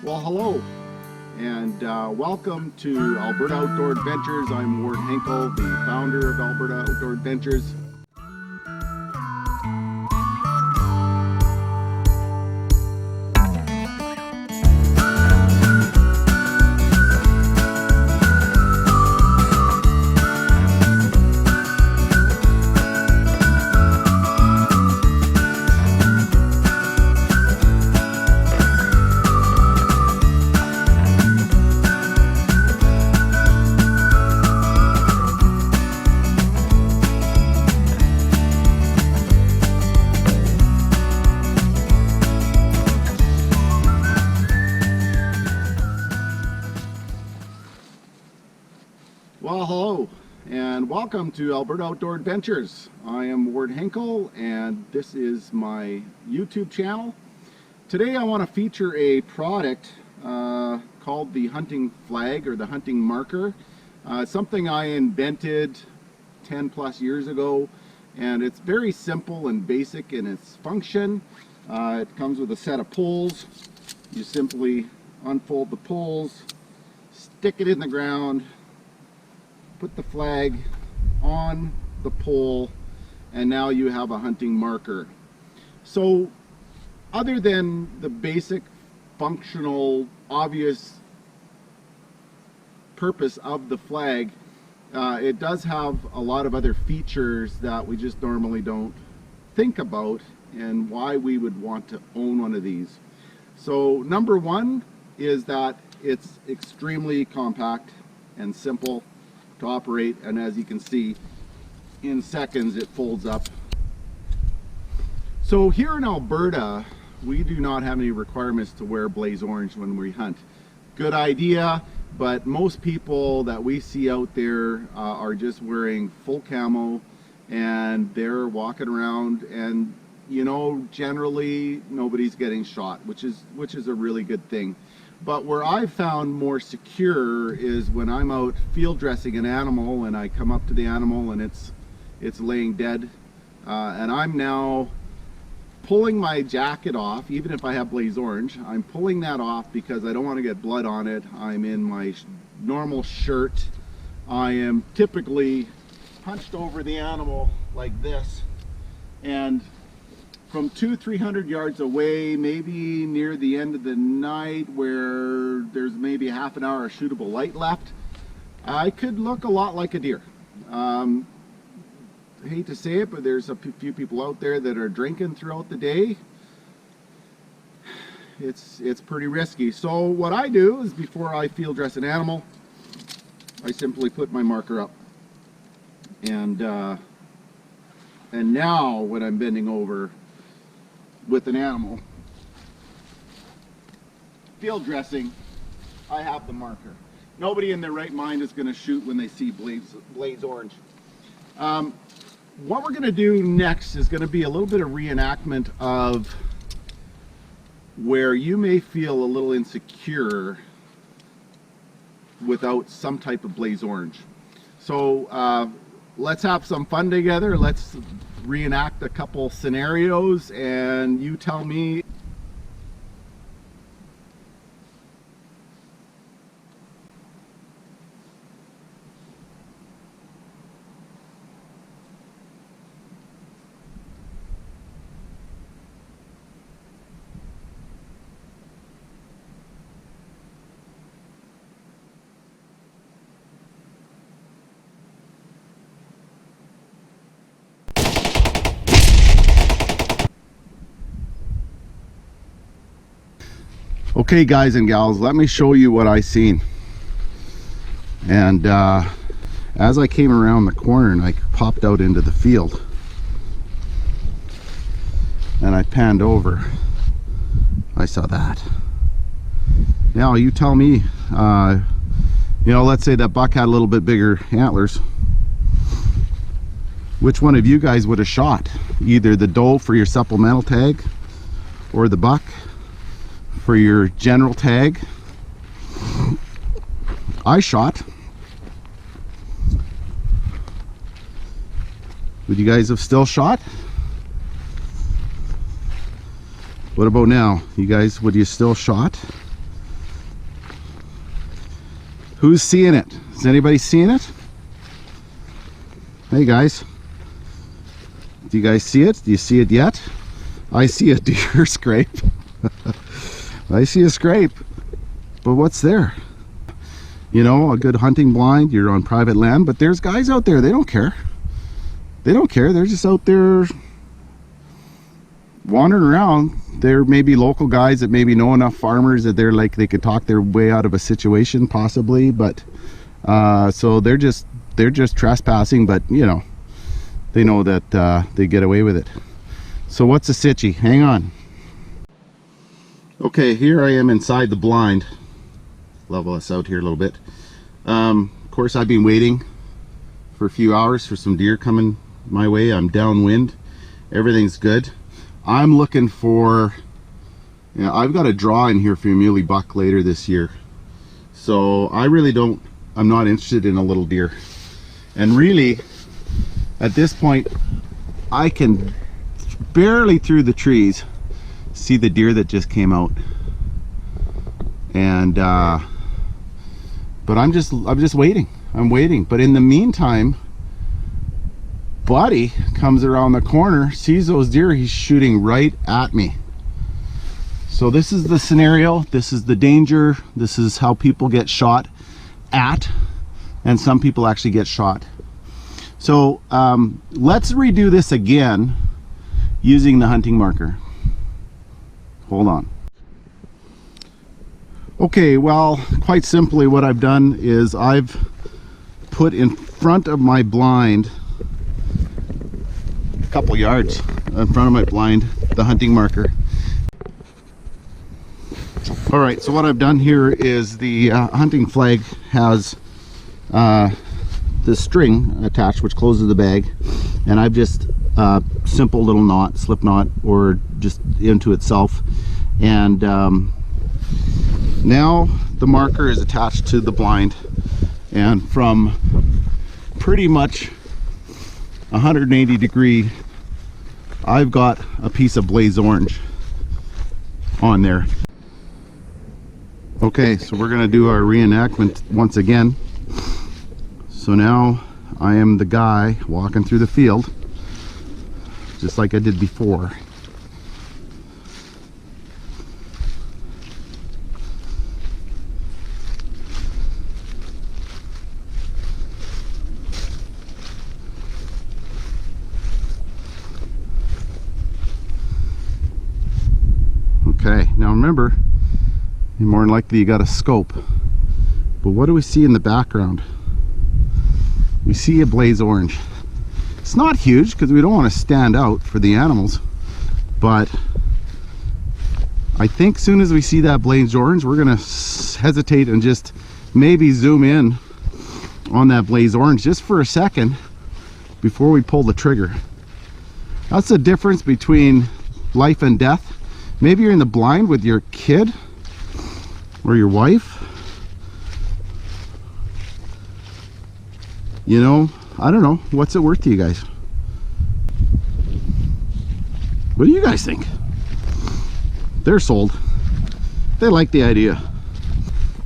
Well, hello, and welcome to Alberta Outdoor Adventures. I'm Ward Henkel, the founder of Alberta Outdoor Adventures. Well, hello, and welcome to Alberta Outdoor Adventures. I am Ward Henkel, and this is my YouTube channel. Today I want to feature a product called the hunting flag, or the hunting marker. Something I invented 10 plus years ago, and it's very simple and basic in its function. It comes with a set of poles. You simply unfold the poles, stick it in the ground, put the flag on the pole, and now you have a hunting marker. So other than the basic functional obvious purpose of the flag, it does have a lot of other features that we just normally don't think about, and why we would want to own one of these. So number one is that it's extremely compact and simple to operate, and as you can see, in seconds it folds up. So here in Alberta, we do not have any requirements to wear blaze orange when we hunt. Good idea, but most people that we see out there are just wearing full camo, and they're walking around, and you know, generally nobody's getting shot, which is a really good thing. But where I've found more secure is when I'm out field dressing an animal and I come up to the animal and it's laying dead, and I'm now pulling my jacket off. Even if I have blaze orange, I'm pulling that off because I don't want to get blood on it. I'm in my normal shirt. I am typically hunched over the animal like this, and from 200-300 yards away, maybe near the end of the night where there's maybe half an hour of shootable light left, I could look a lot like a deer. I hate to say it, but there's a few people out there that are drinking throughout the day. It's pretty risky. So what I do is, before I field dress an animal, I simply put my marker up. And now when I'm bending over with an animal field dressing, I have the marker. Nobody in their right mind is going to shoot when they see blaze orange. What we're going to do next is going to be a little bit of reenactment of where you may feel a little insecure without some type of blaze orange. So let's have some fun together. Let's reenact a couple scenarios, and you tell me. Okay, guys and gals, let me show you what I seen. And as I came around the corner and I popped out into the field and I panned over, I saw that. Now you tell me, you know, let's say that buck had a little bit bigger antlers. Which one of you guys would have shot? Either the doe for your supplemental tag, or the buck for your general tag. I shot. Would you guys have still shot? What about now? You guys, would you still shot? Who's seeing it? Is anybody seeing it? Hey guys, do you guys see it? Do you see it yet? I see a deer scrape. I see a scrape, but what's there? You know, a good hunting blind, you're on private land, but there's guys out there, they don't care. They don't care, they're just out there wandering around. There may be local guys that maybe know enough farmers that they're like, they could talk their way out of a situation possibly, but so they're just trespassing, but you know, they know that they get away with it. So what's the sitchy? Hang on. Okay, here I am inside the blind. Level us out here a little bit. Of course, I've been waiting for a few hours for some deer coming my way. I'm downwind. Everything's good. I'm looking for, you know, I've got a draw in here for a muley buck later this year. So I really don't, I'm not interested in a little deer. And really, at this point, I can barely through the trees see the deer that just came out. And but I'm just waiting. I'm waiting. But in the meantime, Buddy comes around the corner, sees those deer, he's shooting right at me. So this is the scenario, this is the danger, this is how people get shot at, and some people actually get shot. So let's redo this again using the hunting marker. Hold on. Okay, well, quite simply what I've done is I've put in front of my blind, a couple yards in front of my blind, the hunting marker. All right, so what I've done here is the hunting flag has this string attached which closes the bag, and I've just simple little knot, slip knot, or just into itself, and now the marker is attached to the blind, and from pretty much 180 degree I've got a piece of blaze orange on there. Okay, so we're gonna do our reenactment once again. So now I am the guy walking through the field just like I did before. Okay, now remember, more than likely you got a scope, but what do we see in the background? We see a blaze orange. It's not huge because we don't want to stand out for the animals, but I think soon as we see that blaze orange, we're gonna hesitate and just maybe zoom in on that blaze orange just for a second before we pull the trigger. That's the difference between life and death. Maybe you're in the blind with your kid or your wife. You know, I don't know. What's it worth to you guys? What do you guys think? They're sold. They like the idea.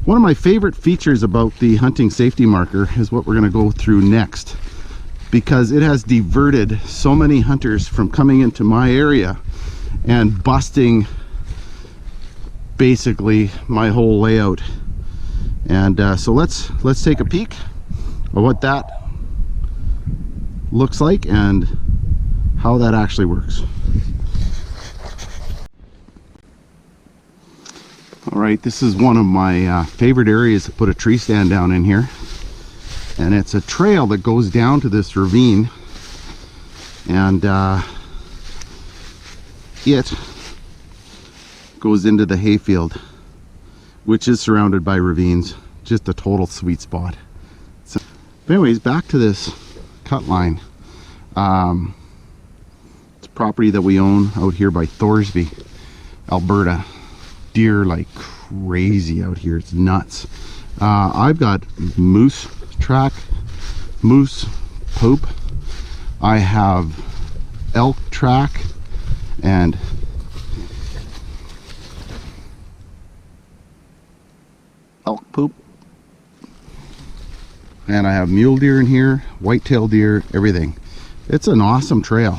One of my favorite features about the hunting safety marker is what we're going to go through next, because it has diverted so many hunters from coming into my area and busting basically my whole layout. And so let's take a peek of what that looks like and how that actually works. All right, this is one of my favorite areas to put a tree stand down in here, and it's a trail that goes down to this ravine, and it goes into the hayfield, which is surrounded by ravines. Just a total sweet spot. So, but anyways, back to this cut line. It's a property that we own out here by Thorsby, Alberta. Deer like crazy out here. It's nuts. I've got moose track, moose poop. I have elk track and elk poop. And I have mule deer in here, white-tailed deer, everything. It's an awesome trail.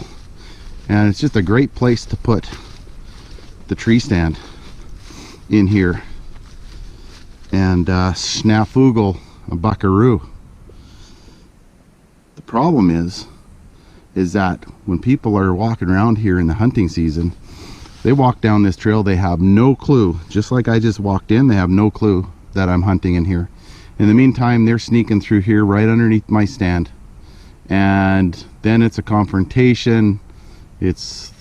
And it's just a great place to put the tree stand in here. And snafugle a buckaroo. The problem is that when people are walking around here in the hunting season, they walk down this trail, they have no clue, just like I just walked in, they have no clue that I'm hunting in here. In the meantime, they're sneaking through here right underneath my stand, and then it's a confrontation. It's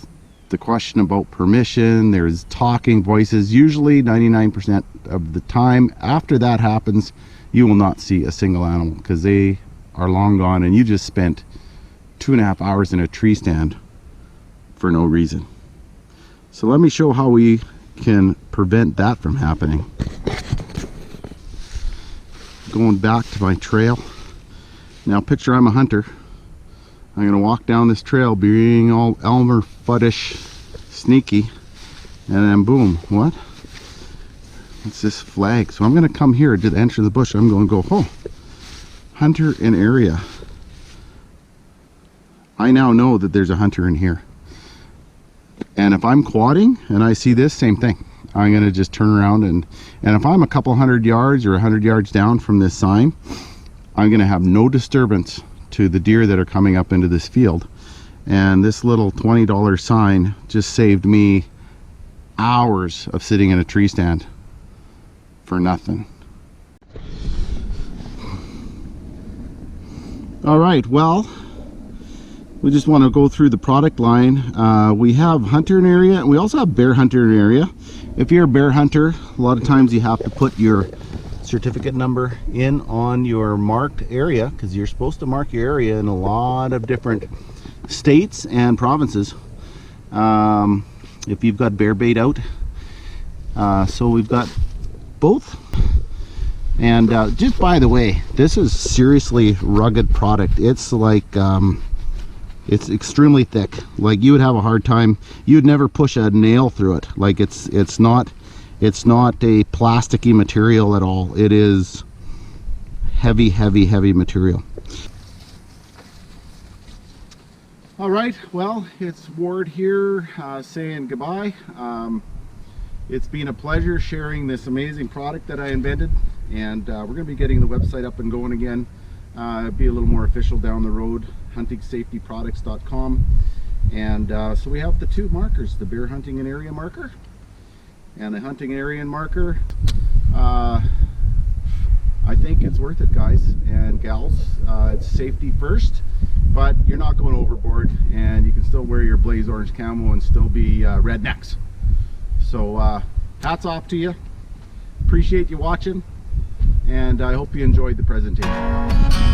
the question about permission, there's talking voices. Usually 99% of the time after that happens, you will not see a single animal because they are long gone and you just spent 2.5 hours in a tree stand for no reason. So let me show how we can prevent that from happening. Going back to my trail. Now picture I'm a hunter. I'm gonna walk down this trail being all Elmer Fuddish sneaky, and then boom, what? It's this flag. So I'm gonna come here to the entrance of the bush. I'm gonna go, oh, hunter in area. I now know that there's a hunter in here. And if I'm quadding and I see this, same thing. I'm gonna just turn around and if I'm a couple 100 yards or 100 yards down from this sign, I'm gonna have no disturbance to the deer that are coming up into this field. And this little $20 sign just saved me hours of sitting in a tree stand for nothing. All right, well, we just want to go through the product line. We have hunter in area, and we also have bear hunter in area. If you're a bear hunter, a lot of times you have to put your certificate number in on your marked area, because you're supposed to mark your area in a lot of different states and provinces. If you've got bear bait out, so we've got both. And just by the way, this is seriously rugged product. It's like it's extremely thick. Like you would have a hard time, you'd never push a nail through it. Like it's not a plasticky material at all. It is heavy material. All right, well, it's Ward here saying goodbye. It's been a pleasure sharing this amazing product that I invented, and we're going to be getting the website up and going again. Be a little more official down the road, huntingsafetyproducts.com. And so we have the two markers, the bear hunting and area marker and the hunting area marker. I think it's worth it, guys and gals. It's safety first, but you're not going overboard, and you can still wear your Blaze Orange camo and still be rednecks. So hats off to you. Appreciate you watching, and I hope you enjoyed the presentation.